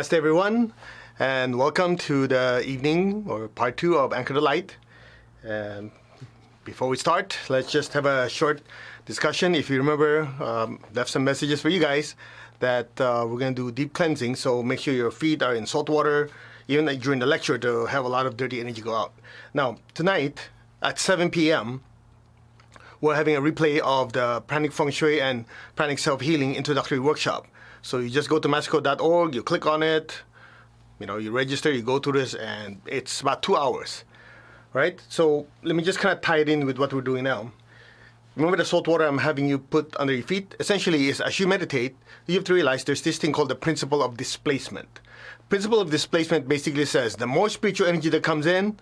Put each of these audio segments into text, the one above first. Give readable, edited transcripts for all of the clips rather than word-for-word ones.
Namaste everyone, and welcome to the evening or part 2 of Anchor the Light. And before we start, let's just have a short discussion. If you remember, left some messages for you guys that we're going to do deep cleansing, so make sure your feet are in salt water, even like during the lecture, to have a lot of dirty energy go out. Now, tonight at 7 p.m., we're having a replay of the Pranic Feng Shui and Pranic Self-Healing Introductory Workshop. So you just go to mastercode.org, you click on it, you register, you go through this, and it's about 2 hours, right? So let me just kind of tie it in with what we're doing now. Remember the salt water I'm having you put under your feet? Essentially, is as you meditate, you have to realize there's this thing called the principle of displacement. Principle of displacement basically says the more spiritual energy that comes in,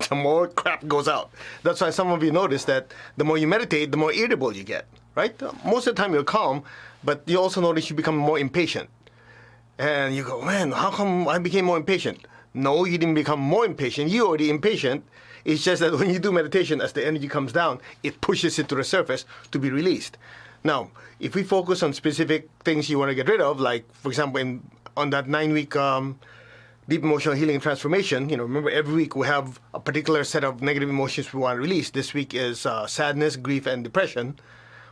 the more crap goes out. That's why some of you notice that the more you meditate, the more irritable you get, right? Most of the time you're calm, but you also notice you become more impatient. And you go, man, how come I became more impatient? No, you didn't become more impatient. You're already impatient. It's just that when you do meditation, as the energy comes down, it pushes it to the surface to be released. Now, if we focus on specific things you want to get rid of, like, for example, on that 9-week deep emotional healing and transformation, remember every week we have a particular set of negative emotions we want to release. This week is sadness, grief, and depression.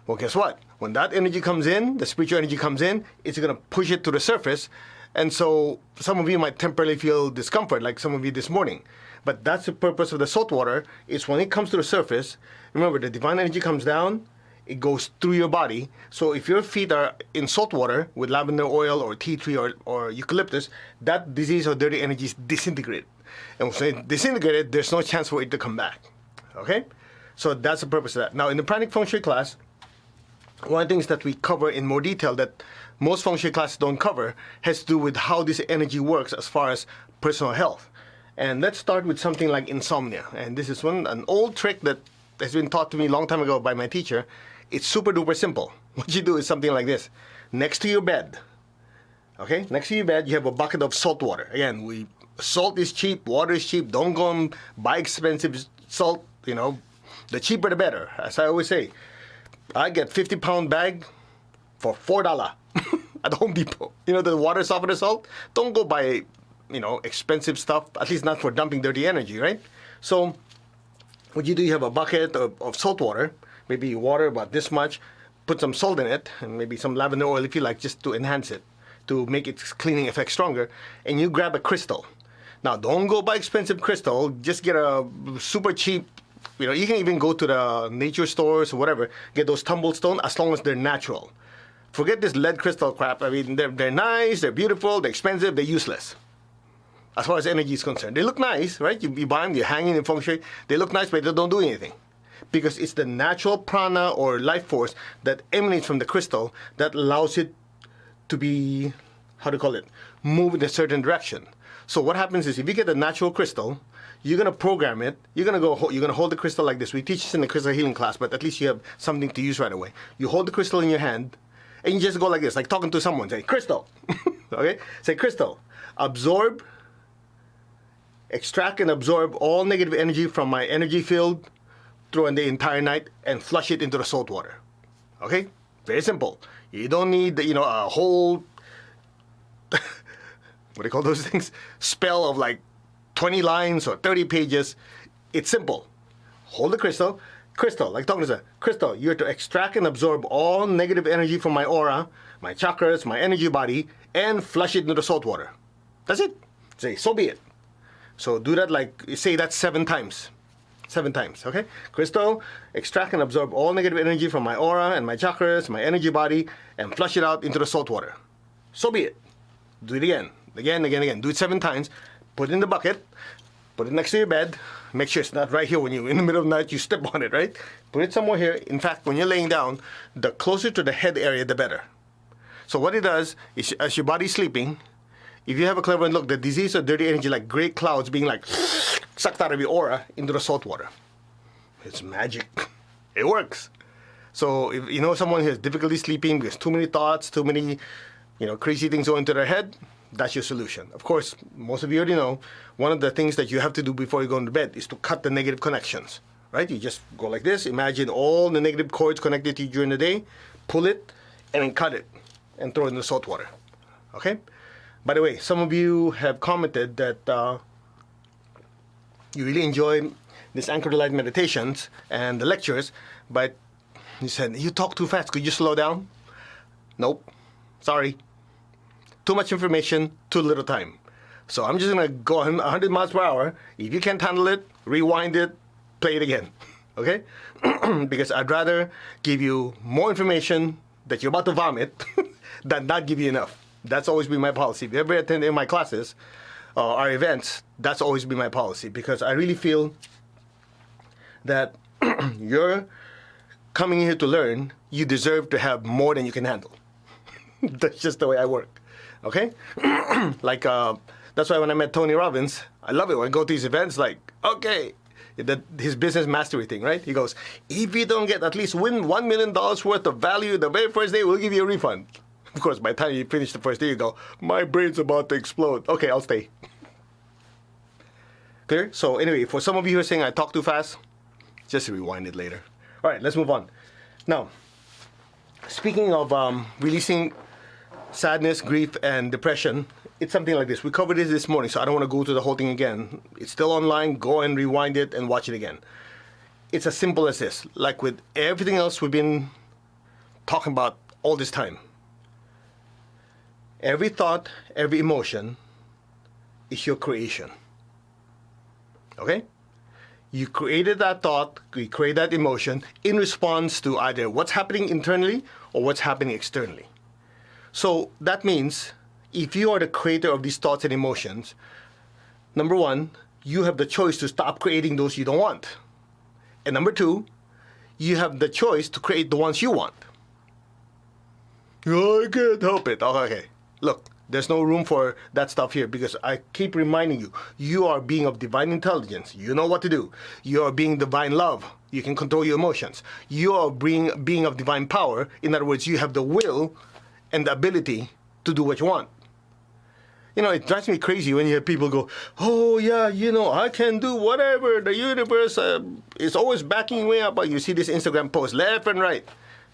Well, guess what? When that energy comes in, the spiritual energy comes in, it's going to push it to the surface. And so some of you might temporarily feel discomfort, like some of you this morning. But that's the purpose of the salt water, is when it comes to the surface, remember the divine energy comes down, it goes through your body. So if your feet are in salt water with lavender oil or tea tree or eucalyptus, that disease or dirty energy is disintegrated. And when it's disintegrated, there's no chance for it to come back. Okay? So that's the purpose of that. Now, in the Pranic Feng Shui class, one of the things that we cover in more detail that most Feng Shui classes don't cover has to do with how this energy works as far as personal health. And let's start with something like insomnia. And this is an old trick that has been taught to me a long time ago by my teacher. It's super duper simple. What you do is something like this. Next to your bed, okay? Next to your bed, you have a bucket of salt water. Again, salt is cheap, water is cheap. Don't go and buy expensive salt, The cheaper the better, as I always say. I get 50-pound bag for $4 at Home Depot. The water softener salt. Don't go buy, expensive stuff, at least not for dumping dirty energy, right? So what you do, you have a bucket of salt water, maybe water about this much, put some salt in it, and maybe some lavender oil if you like, just to enhance it, to make its cleaning effect stronger, and you grab a crystal. Now, don't go buy expensive crystal, just get a super cheap, you can even go to the nature stores or whatever, get those tumbled stone as long as they're natural. Forget this lead crystal crap. I mean, they're nice, they're beautiful, they're expensive, they're useless. As far as energy is concerned. They look nice, right? You buy them, you're hanging in feng shui. They look nice, but they don't do anything. Because it's the natural prana or life force that emanates from the crystal that allows it to be, move in a certain direction. So what happens is if you get a natural crystal, you're going to program it. You're going to hold the crystal like this. We teach this in the crystal healing class, but at least you have something to use right away. You hold the crystal in your hand, and you just go like this, like talking to someone. Say, crystal. Okay? Say, crystal, extract and absorb all negative energy from my energy field throughout the entire night and flush it into the salt water. Okay? Very simple. You don't need, a whole, what do you call those things? Spell of like 20 lines or 30 pages. It's simple. Hold the crystal, like talking to someone. Crystal, you're to extract and absorb all negative energy from my aura, my chakras, my energy body, and flush it into the salt water. That's it. Say, so be it. So do that say that 7 times. 7 times, okay? Crystal, extract and absorb all negative energy from my aura and my chakras, my energy body, and flush it out into the salt water. So be it. Do it again. Again. Do it 7 times. Put it in the bucket. Put it next to your bed. Make sure it's not right here when you're in the middle of the night, you step on it, right? Put it somewhere here. In fact, when you're laying down, the closer to the head area, the better. So what it does is, as your body's sleeping, if you have a clairvoyant look, the disease or dirty energy, like gray clouds being sucked out of your aura into the salt water. It's magic. It works. So if you know someone who has difficulty sleeping because too many thoughts, too many, crazy things go into their head, that's your solution. Of course, most of you already know, one of the things that you have to do before you go into bed is to cut the negative connections, right? You just go like this, imagine all the negative cords connected to you during the day, pull it, and then cut it, and throw it in the salt water, okay? By the way, some of you have commented that you really enjoy this Anchor to Light meditations and the lectures, but you said, you talk too fast. Could you slow down? Nope. Sorry. Too much information, too little time. So I'm just going to go 100 miles per hour. If you can't handle it, rewind it, play it again. Okay? Because I'd rather give you more information that you're about to vomit than not give you enough. That's always been my policy. If you ever attend my classes, our events, that's always been my policy. Because I really feel that you're coming here to learn, you deserve to have more than you can handle. That's just the way I work. Okay? Like, that's why when I met Tony Robbins, I love it when I go to these events, like, okay, his business mastery thing, right? He goes, if you don't get at least win $1 million worth of value the very first day, we'll give you a refund. Of course, by the time you finish the first day, you go, my brain's about to explode. Okay, I'll stay. Clear? So anyway, for some of you who are saying I talk too fast, just rewind it later. All right, let's move on. Now, speaking of releasing sadness, grief, and depression, it's something like this. We covered this morning, so I don't want to go through the whole thing again. It's still online. Go and rewind it and watch it again. It's as simple as this. Like with everything else we've been talking about all this time. Every thought, every emotion is your creation. Okay? You created that thought, you create that emotion in response to either what's happening internally or what's happening externally. So that means if you are the creator of these thoughts and emotions, number one, you have the choice to stop creating those you don't want. And number two, you have the choice to create the ones you want. Oh, I can't help it. Oh, okay. Look, there's no room for that stuff here because I keep reminding you, you are a being of divine intelligence. You know what to do. You are being divine love. You can control your emotions. You are being of divine power. In other words, you have the will and the ability to do what you want. You know, it drives me crazy when you hear people go, oh, yeah, you know, I can do whatever. The universe is always backing me up. But you see this Instagram post left and right.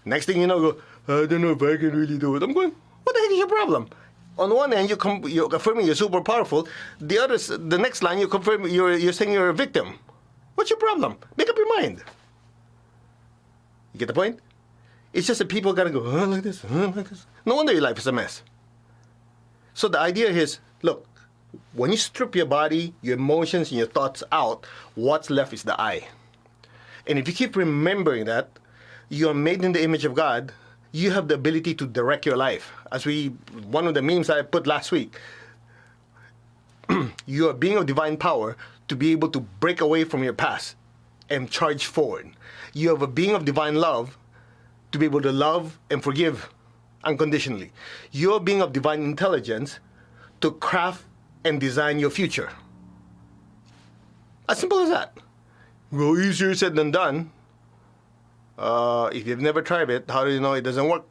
Next thing you know, go, I don't know if I can really do it. I'm going, what the heck is your problem? On one hand, you're affirming you're super powerful. The next line, you confirm you're saying you're a victim. What's your problem? Make up your mind. You get the point? It's just that people gotta go, like this, like this. No wonder your life is a mess. So the idea is, look, when you strip your body, your emotions, and your thoughts out, what's left is the I. And if you keep remembering that, you are made in the image of God, you have the ability to direct your life. One of the memes I put last week, you are being of divine power to be able to break away from your past and charge forward. You have a being of divine love to be able to love and forgive unconditionally. You're a being of divine intelligence to craft and design your future. As simple as that. Well, easier said than done. If you've never tried it, how do you know it doesn't work?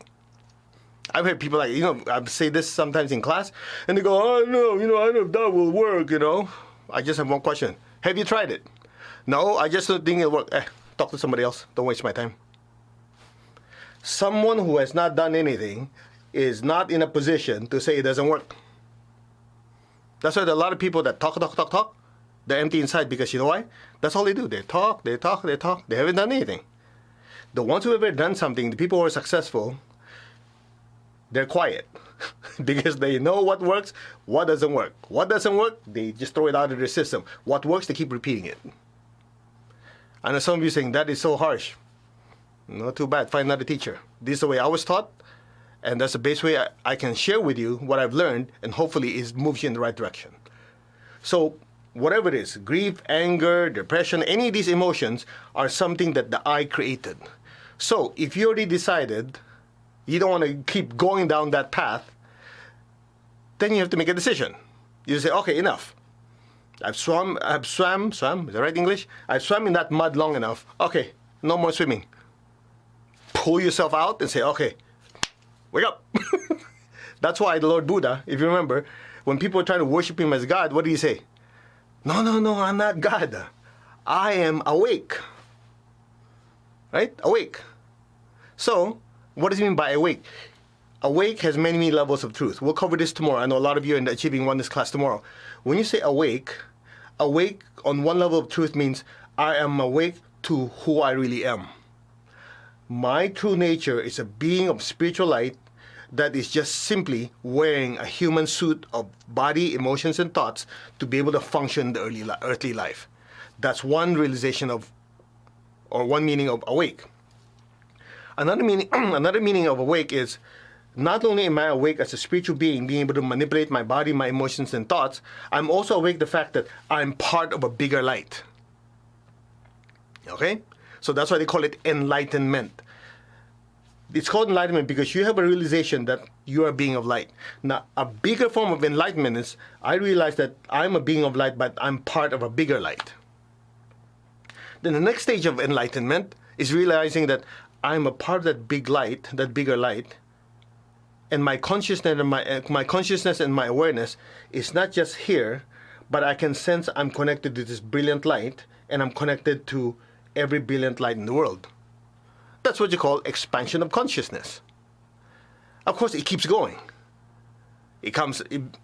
I've heard people I say this sometimes in class, and they go, oh, no, I don't know if that will work, I just have one question. Have you tried it? No, I just don't think it'll work. Talk to somebody else. Don't waste my time. Someone who has not done anything is not in a position to say it doesn't work. That's why there are a lot of people that talk, they're empty inside because you know why? That's all they do. They talk. They haven't done anything. The ones who have ever done something, the people who are successful, they're quiet because they know what works, what doesn't work. What doesn't work, they just throw it out of their system. What works, they keep repeating it. I know some of you saying that is so harsh. Not too bad. Find another teacher. This is the way I was taught, and that's the best way I can share with you what I've learned, and hopefully it moves you in the right direction. So whatever it is, grief, anger, depression, any of these emotions are something that the I created. So if you already decided you don't want to keep going down that path, then you have to make a decision. You say, okay, enough. I've swam, is that right English? I've swam in that mud long enough. Okay, no more swimming. Pull yourself out and say, okay, wake up. That's why the Lord Buddha, if you remember, when people are trying to worship him as God, what did he say? No, I'm not God. I am awake. Right? Awake. So, what does he mean by awake? awake has many, many levels of truth. We'll cover this tomorrow. I know a lot of you are in the Achieving Oneness class tomorrow. When you say awake on one level of truth means I am awake to who I really am. My true nature is a being of spiritual light that is just simply wearing a human suit of body, emotions, and thoughts to be able to function in the earthly life. That's one realization of, or one meaning of awake. Another meaning of awake is not only am I awake as a spiritual being, being able to manipulate my body, my emotions, and thoughts, I'm also awake to the fact that I'm part of a bigger light. Okay? So that's why they call it enlightenment. It's called enlightenment because you have a realization that you are a being of light. Now, a bigger form of enlightenment is I realize that I'm a being of light, but I'm part of a bigger light. Then the next stage of enlightenment is realizing that I'm a part of that big light, that bigger light, and my consciousness and my awareness is not just here, but I can sense I'm connected to this brilliant light, and I'm connected to every brilliant light in the world. That's what you call expansion of consciousness. Of course, it keeps going.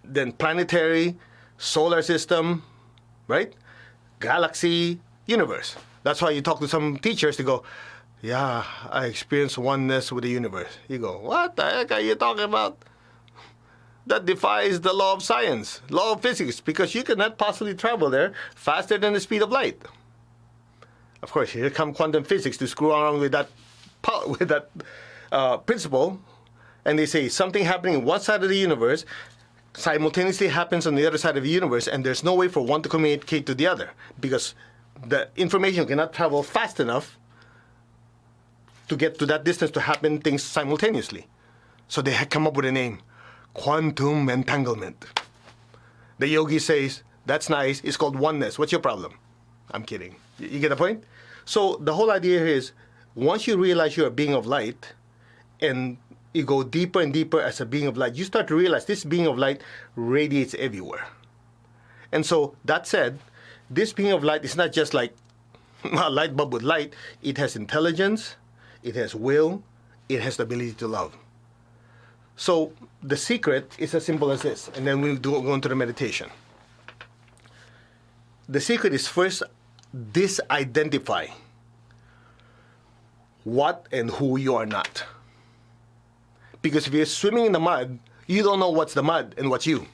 Then planetary, solar system, right? Galaxy, universe. That's why you talk to some teachers, they go, yeah, I experience oneness with the universe. You go, what the heck are you talking about? That defies the law of science, law of physics, because you cannot possibly travel there faster than the speed of light. Of course, here come quantum physics to screw around with that principle, and they say something happening in one side of the universe simultaneously happens on the other side of the universe, and there's no way for one to communicate to the other because the information cannot travel fast enough to get to that distance to happen things simultaneously. So they had come up with a name, quantum entanglement. The yogi says, that's nice, it's called oneness. What's your problem? I'm kidding. You get the point? So the whole idea here is, once you realize you're a being of light, and you go deeper and deeper as a being of light, you start to realize this being of light radiates everywhere. And so, that said, this being of light is not just like a light bulb with light. It has intelligence, it has will, it has the ability to love. So, the secret is as simple as this, and then we'll go into the meditation. The secret is first, disidentify what and who you are not. Because if you're swimming in the mud, you don't know what's the mud and what's you.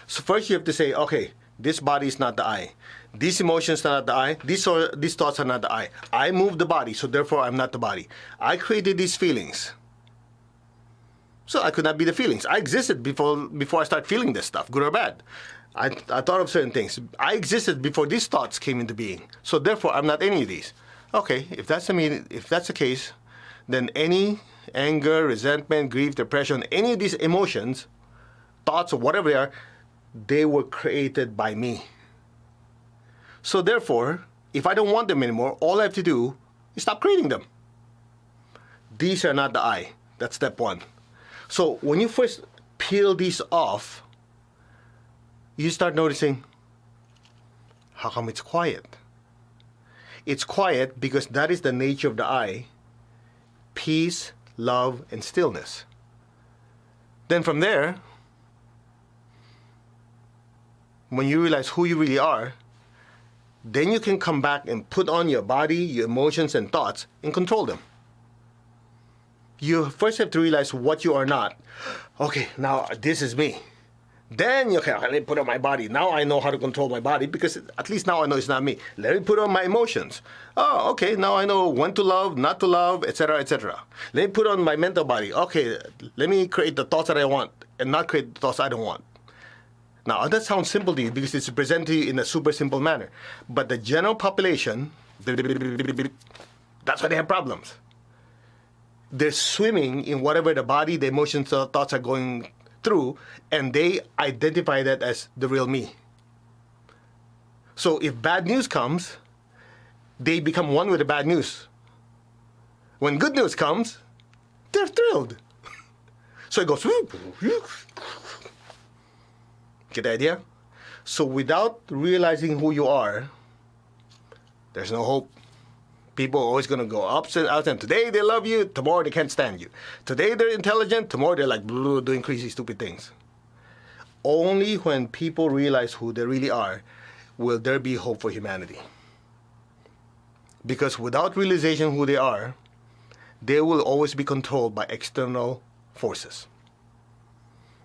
So first you have to say, okay, this body is not the I. These emotions are not the I. These thoughts are not the I. I moved the body, so therefore I'm not the body. I created these feelings, so I could not be the feelings. I existed before I start feeling this stuff, good or bad. I thought of certain things. I existed before these thoughts came into being, so therefore I'm not any of these. Okay, if that's the case, then any anger, resentment, grief, depression, any of these emotions, thoughts, or whatever they are, they were created by me. So therefore, if I don't want them anymore, all I have to do is stop creating them. These are not the I. That's step one. So when you first peel these off, you start noticing, how come it's quiet? It's quiet because that is the nature of the I. Peace, love, and stillness. Then from there, when you realize who you really are, then you can come back and put on your body, your emotions, and thoughts and control them. You first have to realize what you are not. Okay, now this is me. Then, okay, let me put on my body. Now I know how to control my body because at least now I know it's not me. Let me put on my emotions. Oh, okay, now I know when to love, not to love, etc., etc. Let me put on my mental body. Okay, let me create the thoughts that I want and not create the thoughts I don't want. Now, that sounds simple to you because it's presented to you in a super simple manner. But the general population, that's why they have problems. They're swimming in whatever the body, the emotions, the thoughts are going through, and they identify that as the real me. So if bad news comes, they become one with the bad news. When good news comes, they're thrilled. So it goes, get the idea? So without realizing who you are, there's no hope. People are always going to go ups and outs, and today they love you, tomorrow they can't stand you. Today they're intelligent, tomorrow they're like doing crazy, stupid things. Only when people realize who they really are will there be hope for humanity. Because without realization who they are, they will always be controlled by external forces.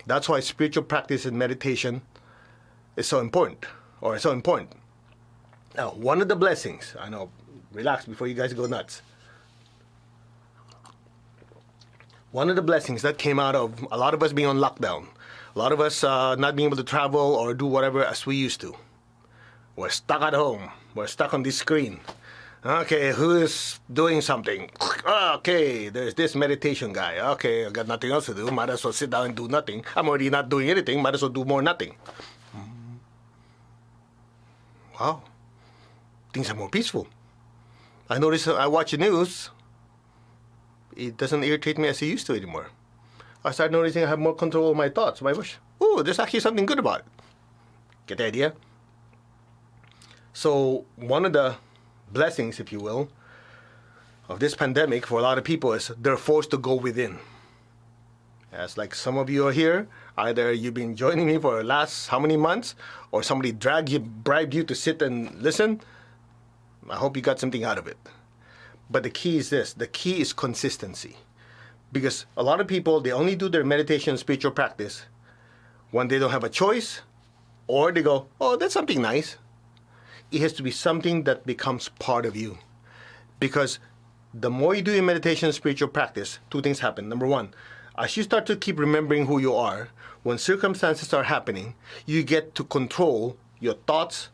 That's why spiritual practice and meditation is so important, or so important. Now, one of the blessings, I know, relax before you guys go nuts. One of the blessings that came out of a lot of us being on lockdown, a lot of us not being able to travel or do whatever as we used to. We're stuck at home. We're stuck on this screen. Okay, who is doing something? Okay, there's this meditation guy. Okay, I got nothing else to do. Might as well sit down and do nothing. I'm already not doing anything. Might as well do more nothing. Wow. Things are more peaceful. I notice I watch the news. It doesn't irritate me as it used to anymore. I start noticing I have more control over my thoughts, my wish. Ooh, there's actually something good about it. Get the idea? So one of the blessings, if you will, of this pandemic for a lot of people is they're forced to go within. As like some of you are here, either you've been joining me for the last how many months, or somebody bribed you to sit and listen. I hope you got something out of it. But the key is this. The key is consistency. Because a lot of people, they only do their meditation and spiritual practice when they don't have a choice, or they go, oh, that's something nice. It has to be something that becomes part of you. Because the more you do your meditation and spiritual practice, two things happen. Number one, as you start to keep remembering who you are, when circumstances are happening, you get to control your thoughts,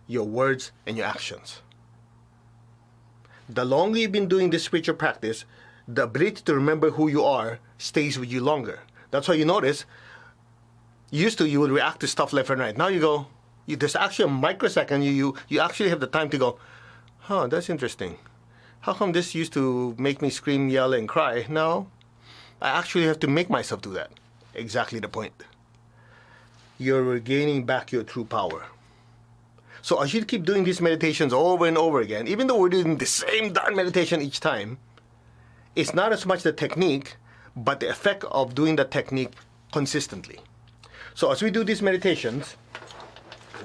your words, and your actions. The longer you've been doing this spiritual practice, the ability to remember who you are stays with you longer. That's why you notice, used to you would react to stuff left and right. Now you go, there's actually a microsecond, you actually have the time to go, huh, that's interesting. How come this used to make me scream, yell, and cry? Now, I actually have to make myself do that. Exactly the point. You're regaining back your true power. So as you keep doing these meditations over and over again, even though we're doing the same darn meditation each time, it's not as much the technique, but the effect of doing the technique consistently. So as we do these meditations,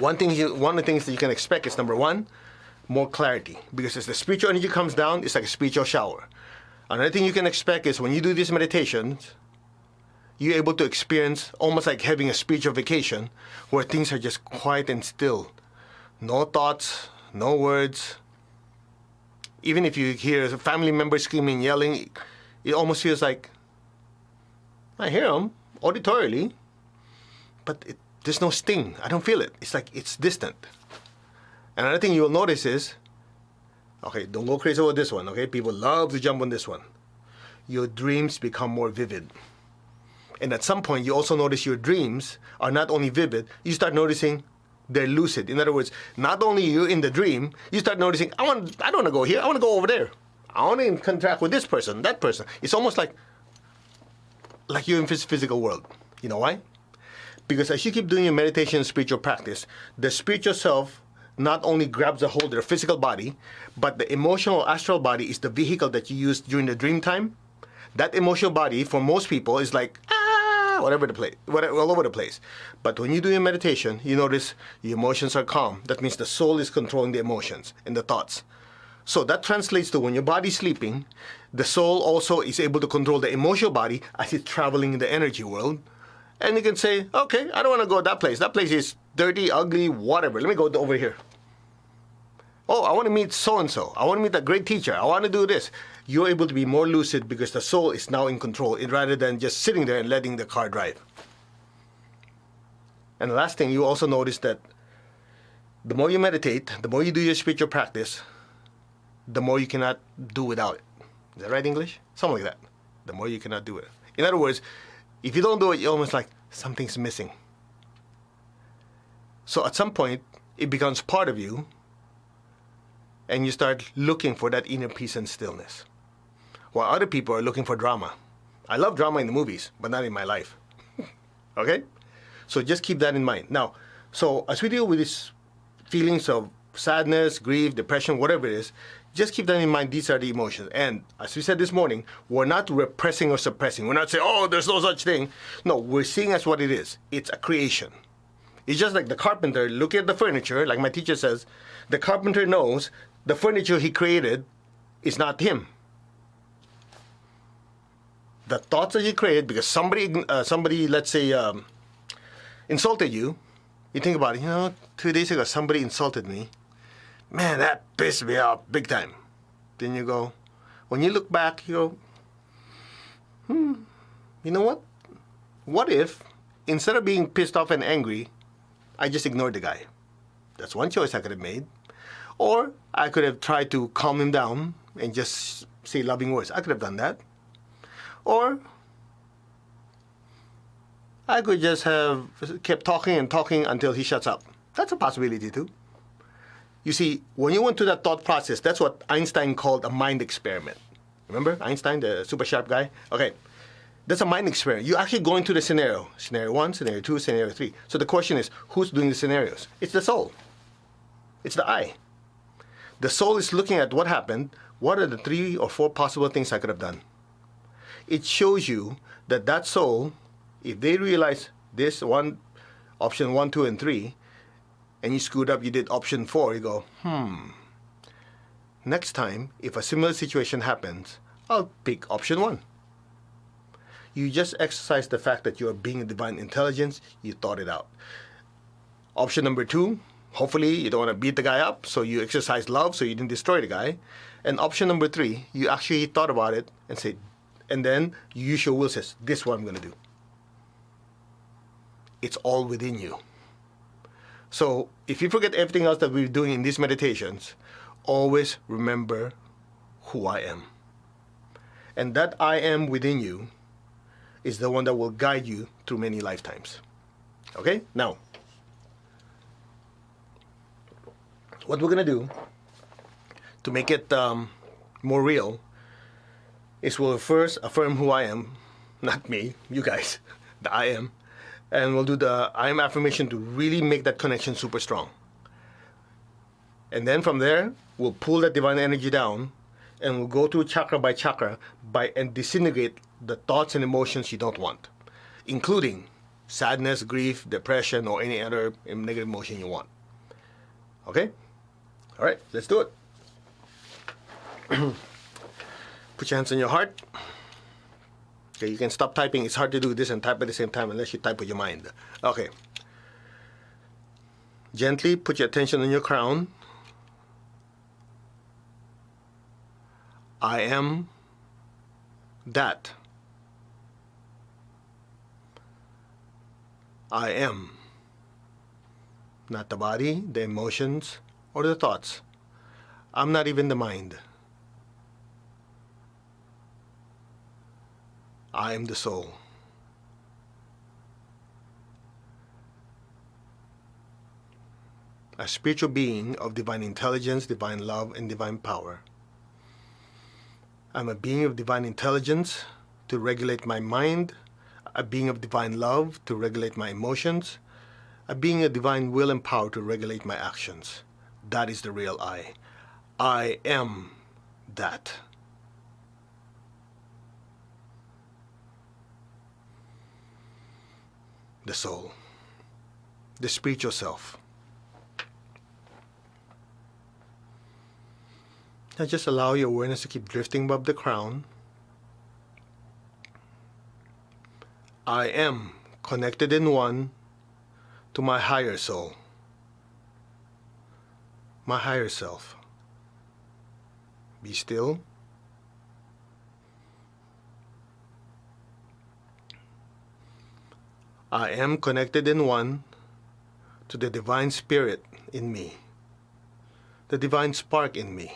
one of the things that you can expect is, number one, more clarity. Because as the spiritual energy comes down, it's like a spiritual shower. Another thing you can expect is when you do these meditations, you're able to experience almost like having a spiritual vacation where things are just quiet and still. No thoughts, no words. Even if you hear a family member screaming, yelling, it almost feels like, I hear them auditorily, but there's no sting. I don't feel it. It's like it's distant. Another thing you'll notice is, okay, don't go crazy over this one, okay? People love to jump on this one. Your dreams become more vivid. And at some point, you also notice your dreams are not only vivid, you start noticing they're lucid. In other words, not only you're in the dream, you start noticing, I don't want to go here, I want to go over there. I want to contract with this person, that person. It's almost like you're in physical world. You know why? Because as you keep doing your meditation and spiritual practice, the spiritual self not only grabs a hold of their physical body, but the emotional astral body is the vehicle that you use during the dream time. That emotional body, for most people, is like, all over the place. But when you do your meditation, you notice your emotions are calm. That means the soul is controlling the emotions and the thoughts. So that translates to when your body's sleeping, the soul also is able to control the emotional body as it's traveling in the energy world. And you can say, okay, I don't want to go to that place. That place is dirty, ugly, whatever. Let me go over here. Oh, I want to meet so-and-so. I want to meet a great teacher. I want to do this. You're able to be more lucid because the soul is now in control rather than just sitting there and letting the car drive. And the last thing, you also notice that the more you meditate, the more you do your spiritual practice, the more you cannot do without it. Is that right, English? Something like that. The more you cannot do it. In other words, if you don't do it, you're almost like something's missing. So at some point, it becomes part of you, and you start looking for that inner peace and stillness. While other people are looking for drama. I love drama in the movies, but not in my life. Okay? So just keep that in mind. Now, so as we deal with these feelings of sadness, grief, depression, whatever it is, Just keep that in mind. These are the emotions. And as we said this morning, we're not repressing or suppressing. We're not saying, oh, there's no such thing. No, we're seeing as what it is. It's a creation. It's just like the carpenter looking at the furniture, like my teacher says, the carpenter knows the furniture he created is not him. The thoughts that you created because somebody, let's say, insulted you. You think about it, 2 days ago somebody insulted me. Man, that pissed me off big time. Then you go, when you look back, you go, you know what? What if, instead of being pissed off and angry, I just ignored the guy? That's one choice I could have made. Or I could have tried to calm him down and just say loving words. I could have done that. Or I could just have kept talking and talking until he shuts up. That's a possibility too. You see, when you went through that thought process, that's what Einstein called a mind experiment. Remember Einstein, the super sharp guy? Okay, that's a mind experiment. You're actually going through the scenario. Scenario 1, scenario 2, scenario 3. So the question is, who's doing the scenarios? It's the soul. It's the I. The soul is looking at what happened. What are the 3 or 4 possible things I could have done? It shows you that soul, if they realize this one, option 1, 2, and 3, and you screwed up, you did option 4, you go, next time, if a similar situation happens, I'll pick option 1. You just exercise the fact that you are being a divine intelligence, you thought it out. Option number 2, hopefully you don't want to beat the guy up, so you exercise love so you didn't destroy the guy. And option number 3, you actually thought about it and said, and then you use your will, says, this is what I'm going to do. It's all within you. So if you forget everything else that we're doing in these meditations, always remember who I am. And that I am within you is the one that will guide you through many lifetimes. Okay? Now, what we're going to do to make it more real is we'll first affirm who I am, not me, you guys, the I am. And we'll do the I am affirmation to really make that connection super strong. And then from there, we'll pull that divine energy down and we'll go through chakra by chakra and disintegrate the thoughts and emotions you don't want, including sadness, grief, depression, or any other negative emotion you want. Okay? All right, let's do it. Put your hands on your heart. Okay, you can stop typing. It's hard to do this and type at the same time unless you type with your mind. Okay. Gently put your attention on your crown. I am that. I am. Not the body, the emotions, or the thoughts. I'm not even the mind. I am the soul. A spiritual being of divine intelligence, divine love, and divine power. I'm a being of divine intelligence to regulate my mind, a being of divine love to regulate my emotions, a being of divine will and power to regulate my actions. That is the real I. I am that. The soul, the spiritual self. Now just allow your awareness to keep drifting above the crown. I am connected in one to my higher soul, my higher self. Be still. I am connected in one to the divine spirit in me, the divine spark in me.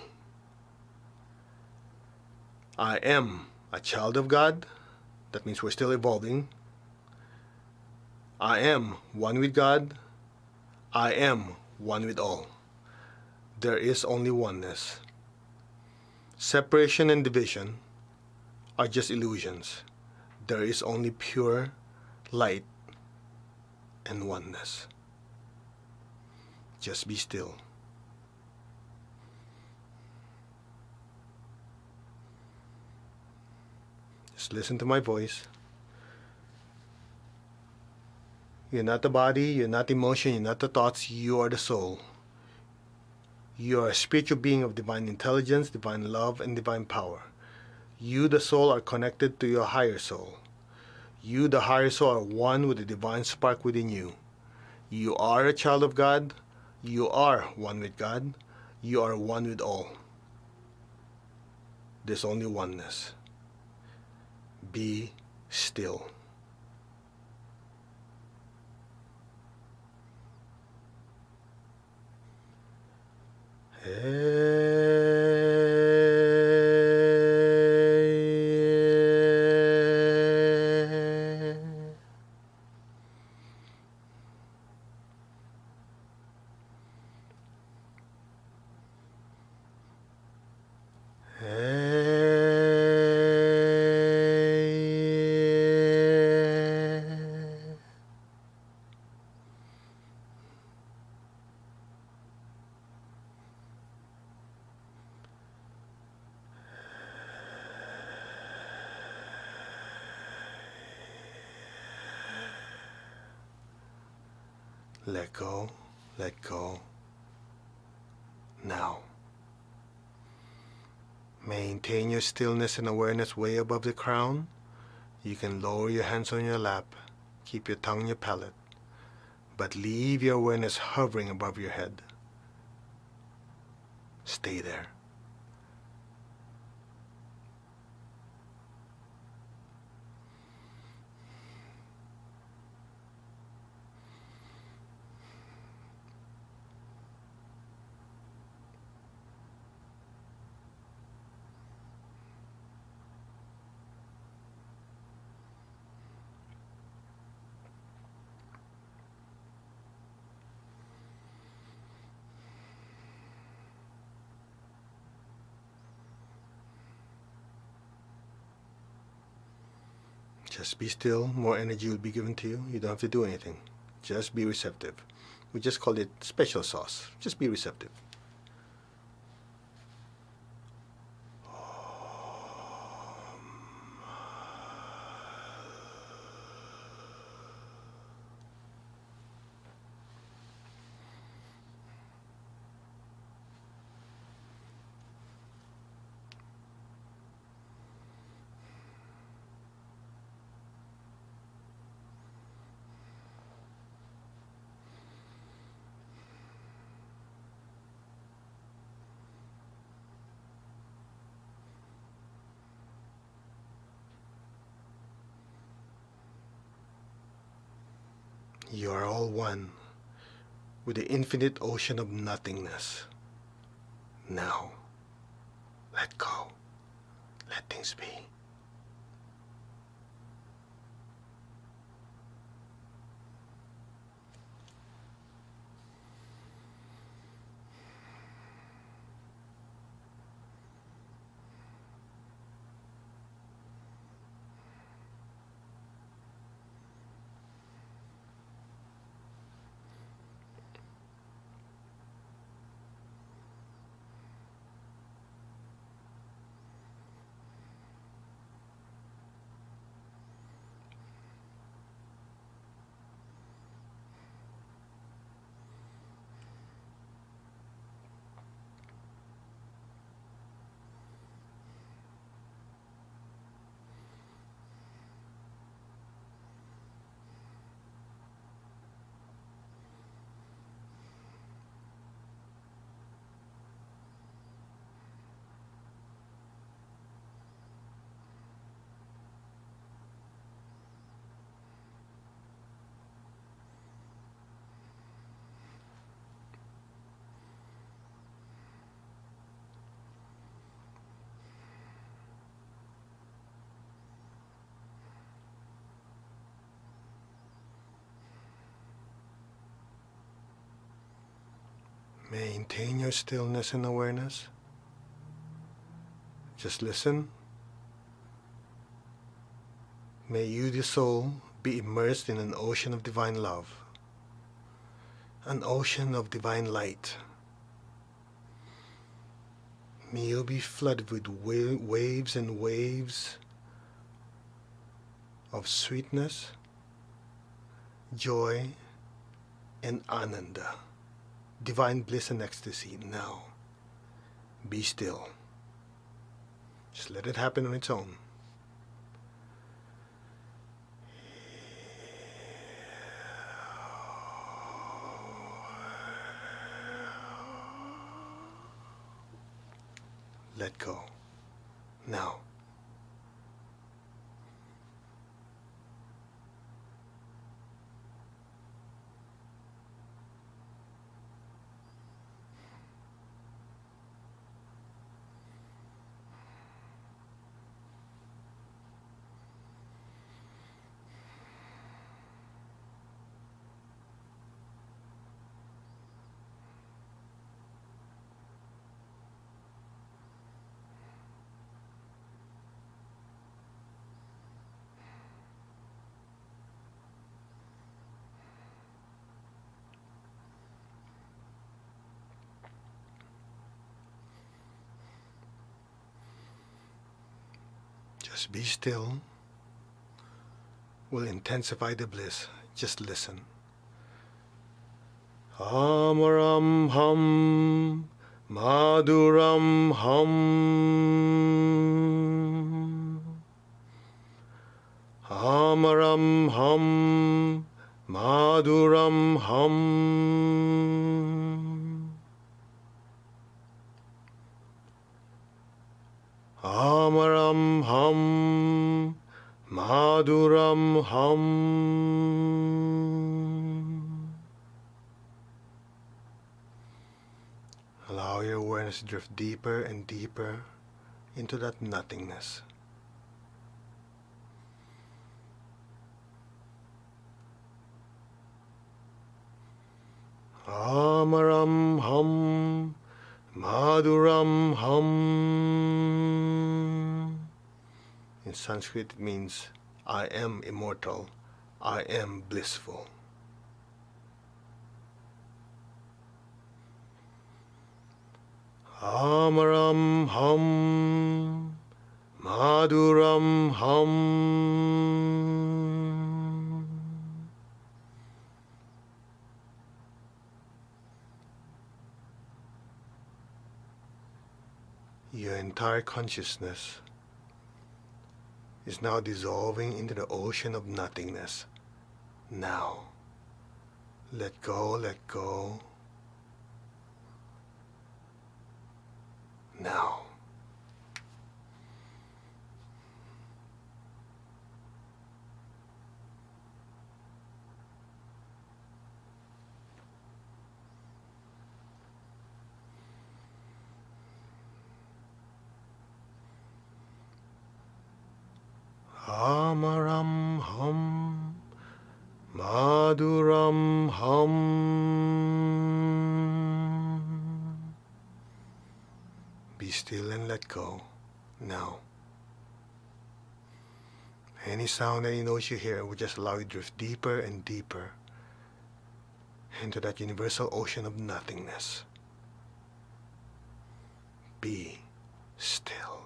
I am a child of God. That means we're still evolving. I am one with God. I am one with all. There is only oneness. Separation and division are just illusions. There is only pure light and oneness. Just be still. Just listen to my voice. You're not the body, you're not emotion, you're not the thoughts, you are the soul. You are a spiritual being of divine intelligence, divine love, and divine power. You, the soul, are connected to your higher soul. You, the higher soul, are one with the divine spark within you. You are a child of God. You are one with God. You are one with all. There's only oneness. Be still. Let go, let go. Now. Maintain your stillness and awareness way above the crown. You can lower your hands on your lap, keep your tongue on your palate, but leave your awareness hovering above your head. Stay there. Just be still, more energy will be given to you. You don't have to do anything. Just be receptive. We just call it special sauce. Just be receptive. You are all one with the infinite ocean of nothingness. Now, let go. Let things be. Maintain your stillness and awareness. Just listen. May you, the soul, be immersed in an ocean of divine love, an ocean of divine light. May you be flooded with waves and waves of sweetness, joy, and ananda, divine bliss and ecstasy. Now, be still. Just let it happen on its own. Let go. Now. Just be still. Will intensify the bliss. Just listen. Amaram ham, maduram ham. Amaram ham, maduram ham. Amaram ham, maduram ham. Allow your awareness to drift deeper and deeper into that nothingness. Amaram ham, maduram ham. In Sanskrit it means I am immortal, I am blissful. Amaram ham, maduram ham. Your entire consciousness is now dissolving into the ocean of nothingness. Now, let go, let go. Now. Amaram ham, maduram ham. Be still and let go. Now. Any sound that you know you hear will just allow you to drift deeper and deeper into that universal ocean of nothingness. Be still.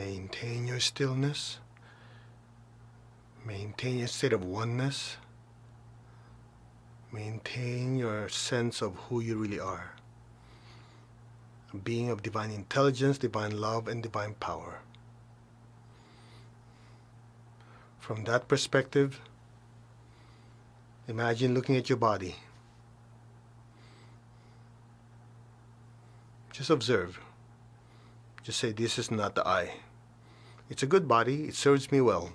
Maintain your stillness. Maintain your state of oneness. Maintain your sense of who you really are. A being of divine intelligence, divine love, and divine power. From that perspective, imagine looking at your body. Just observe. Just say, this is not the I. It's a good body, it serves me well.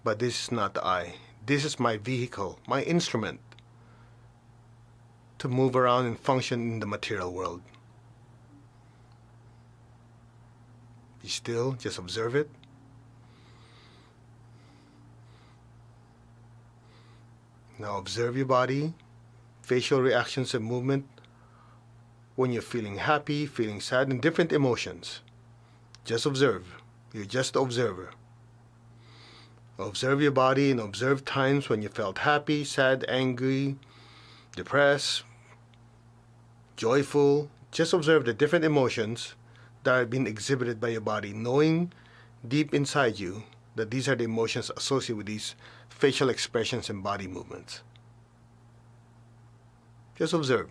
But this is not the I. This is my vehicle, my instrument to move around and function in the material world. Be still, just observe it. Now observe your body, facial reactions and movement when you're feeling happy, feeling sad, and different emotions. Just observe. You're just the observer. Observe your body and observe times when you felt happy, sad, angry, depressed, joyful. Just observe the different emotions that are being exhibited by your body, knowing deep inside you that these are the emotions associated with these facial expressions and body movements. Just observe.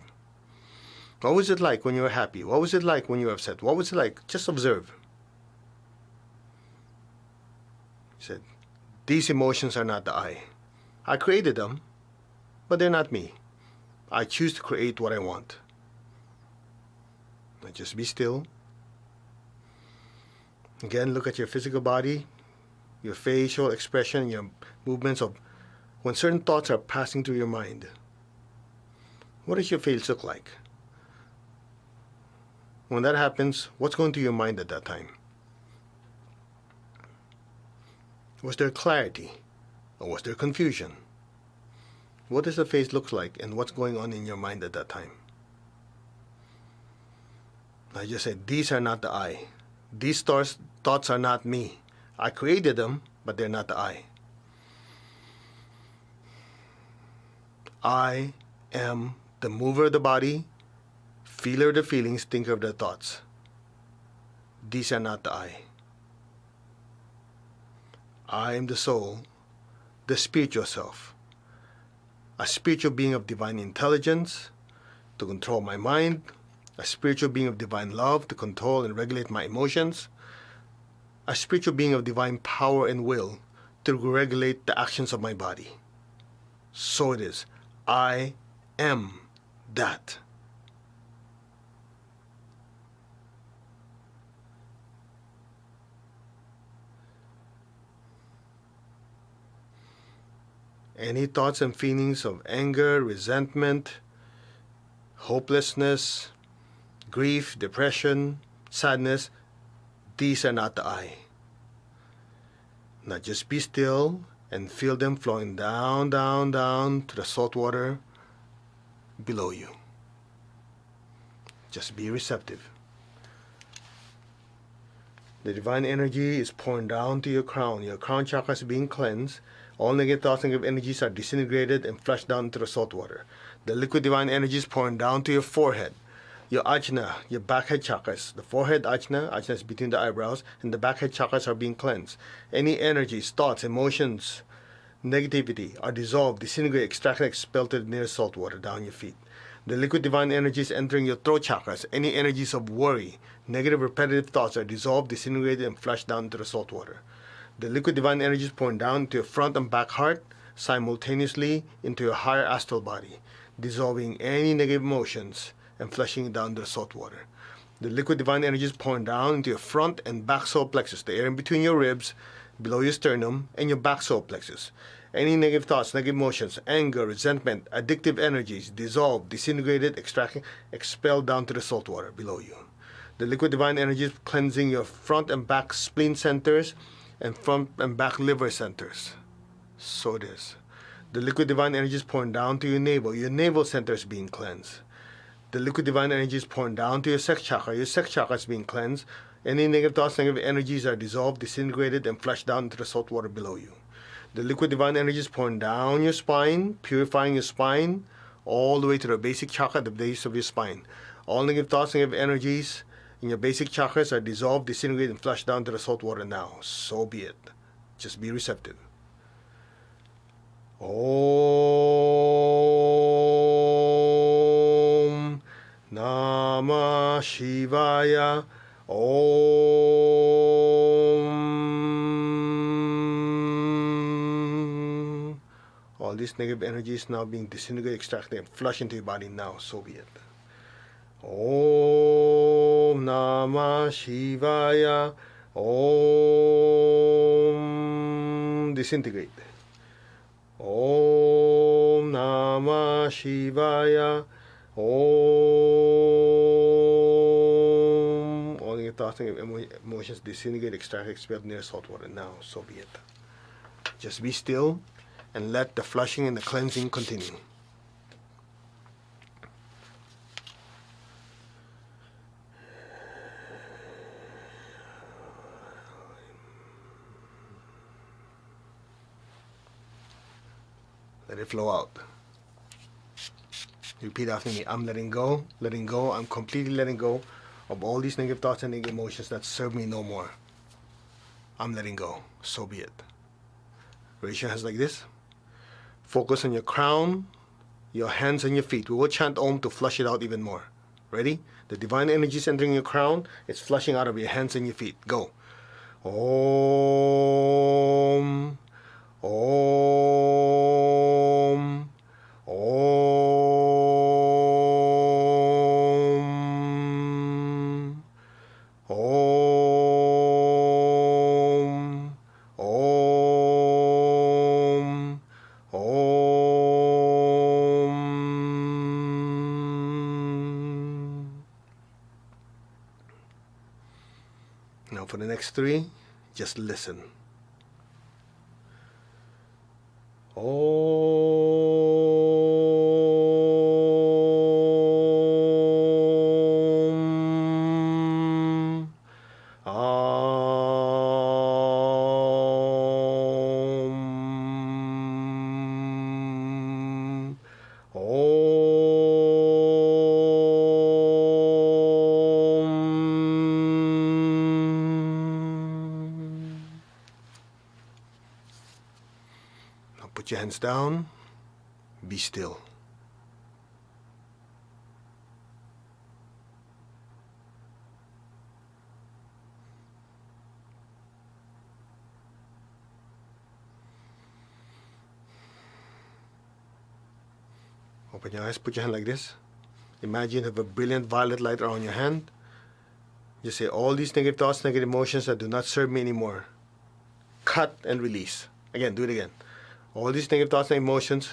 What was it like when you were happy? What was it like when you were upset? What was it like? Just observe. He said, these emotions are not the I. I created them, but they're not me. I choose to create what I want. Now just be still. Again, look at your physical body, your facial expression, your movements of when certain thoughts are passing through your mind. What does your face look like? When that happens, what's going through your mind at that time? Was there clarity or was there confusion? What does the face look like and what's going on in your mind at that time? I just said, these are not the I. These thoughts are not me. I created them, but they're not the I. I am the mover of the body, feeler of the feelings, thinker of the thoughts. These are not the I. I am the soul, the spiritual self, a spiritual being of divine intelligence to control my mind, a spiritual being of divine love to control and regulate my emotions, a spiritual being of divine power and will to regulate the actions of my body. So it is. I am that. Any thoughts and feelings of anger, resentment, hopelessness, grief, depression, sadness, these are not the I. Now just be still and feel them flowing down, down, down to the salt water below you. Just be receptive. The divine energy is pouring down to your crown. Your crown chakra is being cleansed. All negative thoughts, negative energies are disintegrated and flushed down into the salt water. The liquid divine energy is pouring down to your forehead, your ajna, your back head chakras. The forehead ajna is between the eyebrows, and the back head chakras are being cleansed. Any energies, thoughts, emotions, negativity are dissolved, disintegrated, extracted, expelled to the nearest salt water down your feet. The liquid divine energy is entering your throat chakras. Any energies of worry, negative repetitive thoughts are dissolved, disintegrated, and flushed down into the salt water. The liquid divine energy is pouring down into your front and back heart, simultaneously into your higher astral body, dissolving any negative emotions and flushing it down to the salt water. The liquid divine energy is pouring down into your front and back solar plexus, the area in between your ribs, below your sternum, and your back solar plexus. Any negative thoughts, negative emotions, anger, resentment, addictive energies, dissolved, disintegrated, extracted, expelled down to the salt water below you. The liquid divine energy is cleansing your front and back spleen centers and front and back liver centers. So it is. The liquid divine energy is pouring down to your navel center is being cleansed. The liquid divine energy is pouring down to your sex chakra is being cleansed. Any negative thoughts, negative energies are dissolved, disintegrated, and flushed down into the salt water below you. The liquid divine energy is pouring down your spine, purifying your spine, all the way to the basic chakra, the base of your spine. All negative thoughts, negative energies, in your basic chakras are dissolved, disintegrated, and flushed down to the salt water now. So be it. Just be receptive. Om Namah Shivaya. Om. All this negative energy is now being disintegrated, extracted, and flushed into your body now. So be it. Om Namah Shivaya. Om. Disintegrate. Om Namah Shivaya. Om. All your thoughts and emotions disintegrate, extract, expelled near salt water now. So be it. Just be still and let the flushing and the cleansing continue. Let it flow out. Repeat after me. I'm letting go, letting go. I'm completely letting go of all these negative thoughts and negative emotions that serve me no more. I'm letting go. So be it. Raise your hands like this. Focus on your crown, your hands and your feet. We will chant Om to flush it out even more. Ready? The divine energy is entering your crown. It's flushing out of your hands and your feet. Go. Om. Om. Om. Om. Om. Om. Now for the next three, just listen. Om. Om. Om. Now put your hands down. Be still. Open your eyes, put your hand like this. Imagine you have a brilliant violet light around your hand. Just say, all these negative thoughts, negative emotions that do not serve me anymore, cut and release. Again, do it again. All these negative thoughts and emotions,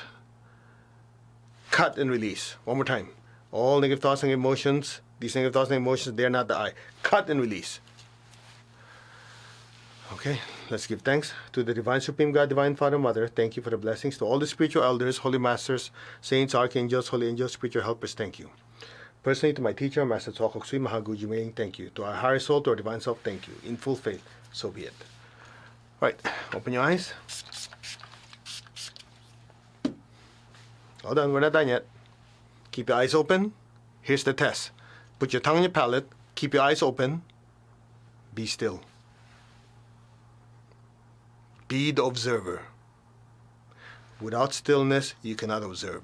cut and release. One more time. All negative thoughts and emotions, these negative thoughts and emotions, they're not the I. Cut and release. Okay, let's give thanks to the Divine Supreme God, Divine Father, Mother. Thank you for the blessings. To all the spiritual elders, holy masters, saints, archangels, holy angels, spiritual helpers, thank you. Personally, to my teacher, Master Tsokok Sui Mahaguji Ming, thank you. To our higher soul, to our divine self, thank you. In full faith, so be it. All right, open your eyes. All done, we're not done yet. Keep your eyes open. Here's the test. Put your tongue on your palate. Keep your eyes open. Be still. Be the observer. Without stillness, you cannot observe.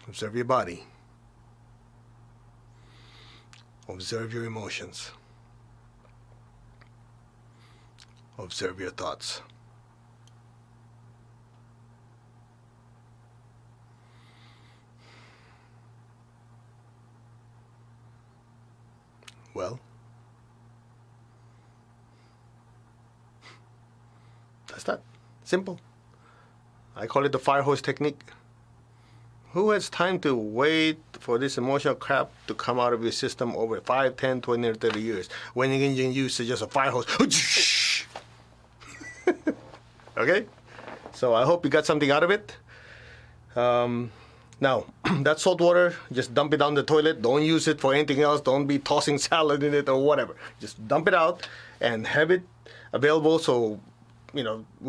Observe your body. Observe your emotions. Observe your thoughts. Well, that's that. Simple. I call it the fire hose technique. Who has time to wait for this emotional crap to come out of your system over 5, 10, 20, or 30 years when you can use just a fire hose? Okay? So I hope you got something out of it. Now, that salt water, just dump it down the toilet. Don't use it for anything else. Don't be tossing salad in it or whatever. Just dump it out and have it available. So, we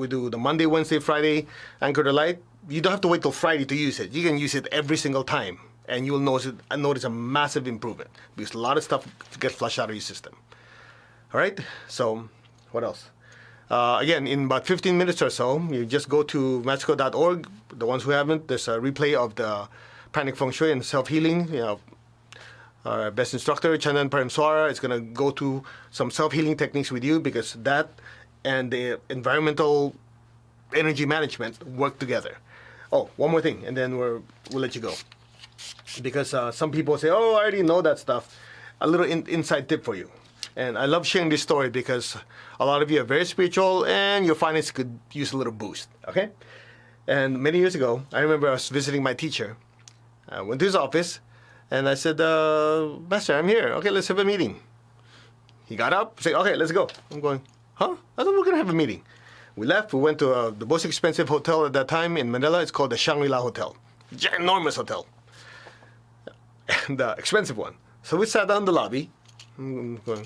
do the Monday, Wednesday, Friday, Anchor the Light. You don't have to wait till Friday to use it. You can use it every single time. and you'll notice a massive improvement because a lot of stuff gets flushed out of your system. All right. So, what else? Again, in about 15 minutes or so, you just go to magico.org. The ones who haven't, there's a replay of the Pranic Feng Shui and self-healing. Our best instructor, Chandan Paramswara, is going to go to some self-healing techniques with you because that and the environmental energy management work together. Oh, one more thing, and then we'll let you go. Because some people say, oh, I already know that stuff. A little inside tip for you. And I love sharing this story because a lot of you are very spiritual and your finances could use a little boost, okay? And many years ago, I remember I was visiting my teacher. I went to his office and I said, Master, I'm here. Okay, let's have a meeting. He got up, said, okay, let's go. I'm going, huh? I thought we were going to have a meeting. We left. We went to the most expensive hotel at that time in Manila. It's called the Shangri-La Hotel. Ginormous hotel. And the expensive one. So we sat down in the lobby. I'm going,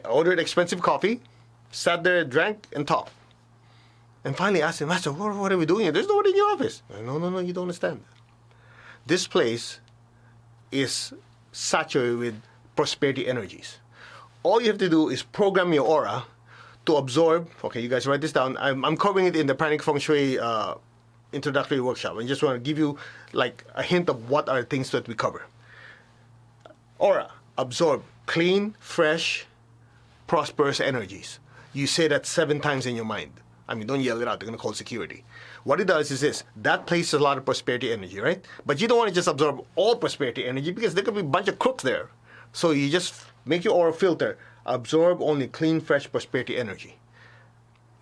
ordered expensive coffee, sat there, drank, and talked. And finally asked him, Master, what are we doing here? There's nobody in your office. No, you don't understand. This place is saturated with prosperity energies. All you have to do is program your aura to absorb. Okay, you guys write this down. I'm covering it in the Pranic Feng Shui introductory workshop. I just want to give you like a hint of what are things that we cover. Aura, absorb clean, fresh, prosperous energies. You say that 7 times in your mind. I mean, don't yell it out. They're going to call security. What it does is this. That places a lot of prosperity energy, right? But you don't want to just absorb all prosperity energy because there could be a bunch of crooks there. So you just make your aura filter. Absorb only clean, fresh prosperity energy.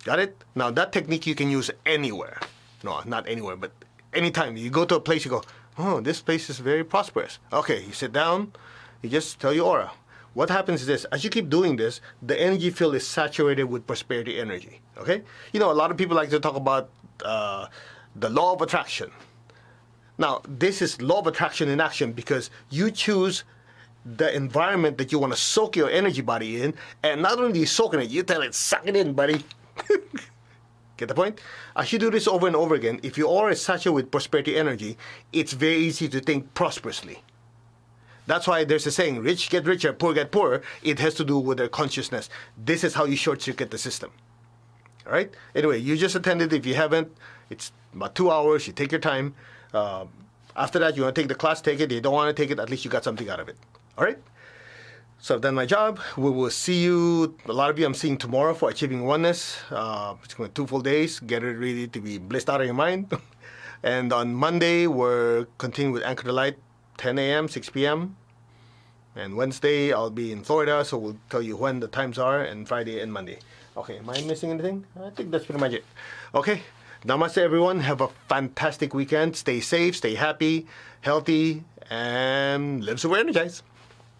Got it? Now, that technique you can use anywhere. No, not anywhere, but anytime. You go to a place, you go, oh, this place is very prosperous. Okay, you sit down. You just tell your aura. What happens is this. As you keep doing this, the energy field is saturated with prosperity energy. Okay? You know, a lot of people like to talk about the law of attraction. Now, this is law of attraction in action because you choose the environment that you want to soak your energy body in, and not only you soak in it, you tell it, suck it in, buddy. Get the point? As you do this over and over again, if your aura is saturated with prosperity energy, it's very easy to think prosperously. That's why there's a saying, rich get richer, poor get poorer. It has to do with their consciousness. This is how you short-circuit the system. All right? Anyway, you just attended. If you haven't, it's about 2 hours. You take your time. After that, you want to take the class, take it. You don't want to take it, at least you got something out of it. All right? So I've done my job. We will see you. A lot of you I'm seeing tomorrow for Achieving Oneness. It's going to be 2 full days. Get it ready to be blissed out of your mind. And on Monday, we're continuing with Anchor the Light, 10 a.m., 6 p.m. And Wednesday, I'll be in Florida, so we'll tell you when the times are, and Friday and Monday. Okay, am I missing anything? I think that's pretty much it. Okay, namaste, everyone. Have a fantastic weekend. Stay safe, stay happy, healthy, and live super energized.